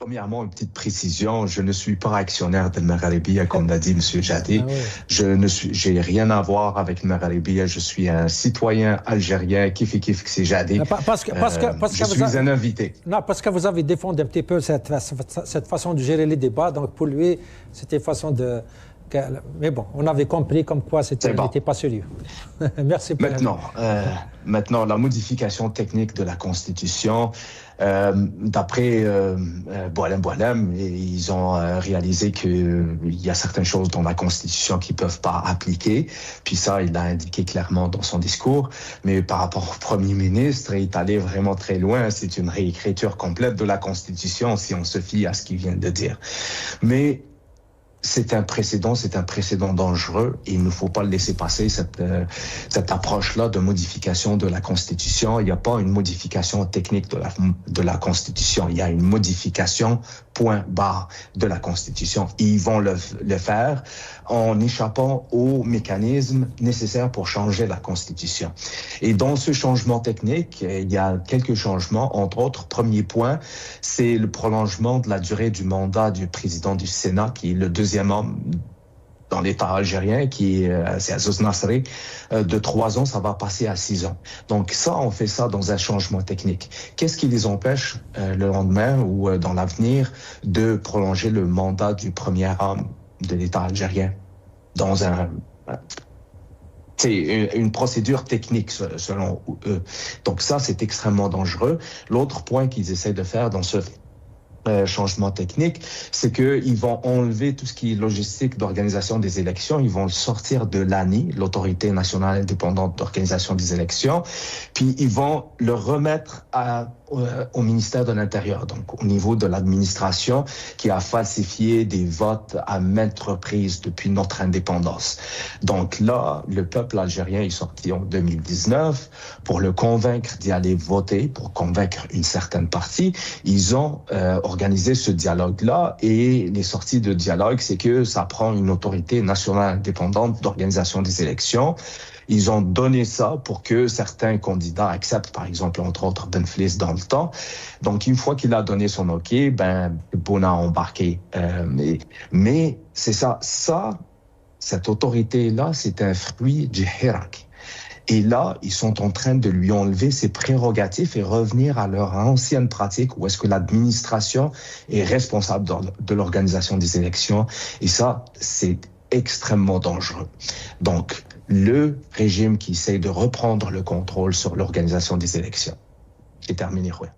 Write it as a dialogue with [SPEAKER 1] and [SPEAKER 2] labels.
[SPEAKER 1] Premièrement, une petite précision, je ne suis pas actionnaire de Maghrébia, comme l'a dit M. Jadé.
[SPEAKER 2] Ah oui.
[SPEAKER 1] J'ai rien à voir avec Maghrébia. Je suis un citoyen algérien, kif c'est Jadé.
[SPEAKER 2] Parce
[SPEAKER 1] Je
[SPEAKER 2] que
[SPEAKER 1] suis un invité.
[SPEAKER 2] non, parce que vous avez défendu un petit peu cette façon de gérer les débats. Donc pour lui, c'était une façon de... Mais bon, on avait compris comme quoi il n'était pas sérieux. Merci pour
[SPEAKER 1] Maintenant, la modification technique de la Constitution, d'après Boualem, ils ont réalisé qu'il y a certaines choses dans la Constitution qui ne peuvent pas appliquer. Puis ça, il l'a indiqué clairement dans son discours. Mais par rapport au Premier ministre, il est allé vraiment très loin. C'est une réécriture complète de la Constitution si on se fie à ce qu'il vient de dire. Mais c'est un précédent dangereux et il ne faut pas le laisser passer, cette approche-là de modification de la Constitution. Il n'y a pas une modification technique de la Constitution, il y a une modification point barre de la Constitution. Et ils vont le faire en échappant aux mécanismes nécessaires pour changer la Constitution. Et dans ce changement technique, il y a quelques changements, entre autres. Premier point, c'est le prolongement de la durée du mandat du président du Sénat, qui est le deuxième homme dans l'État algérien, c'est Azouz Nasri, de 3 ans, ça va passer à 6 ans. Donc ça, on fait ça dans un changement technique. Qu'est-ce qui les empêche le lendemain ou dans l'avenir de prolonger le mandat du premier homme de l'État algérien dans c'est une procédure technique selon eux. Donc ça, c'est extrêmement dangereux. L'autre point qu'ils essaient de faire dans ce changement technique, c'est qu'ils vont enlever tout ce qui est logistique d'organisation des élections, ils vont le sortir de l'ANI, l'Autorité nationale indépendante d'organisation des élections, puis ils vont le remettre au ministère de l'Intérieur, donc au niveau de l'administration qui a falsifié des votes à maintes reprises depuis notre indépendance. Donc là, le peuple algérien est sorti en 2019 pour le convaincre d'y aller voter, pour convaincre une certaine partie. Ils ont organisé ce dialogue-là et les sorties de dialogue, c'est que ça prend une autorité nationale indépendante d'organisation des élections. Ils ont donné ça pour que certains candidats acceptent, par exemple, entre autres, Benflis dans le temps. Donc, une fois qu'il a donné son OK, Bouna a embarqué. Mais c'est ça. Cette autorité-là, c'est un fruit du Hirak. Et là, ils sont en train de lui enlever ses prérogatives et revenir à leur ancienne pratique où est-ce que l'administration est responsable de l'organisation des élections. Et ça, c'est extrêmement dangereux. Donc, le régime qui essaie de reprendre le contrôle sur l'organisation des élections. J'ai terminé, ouais.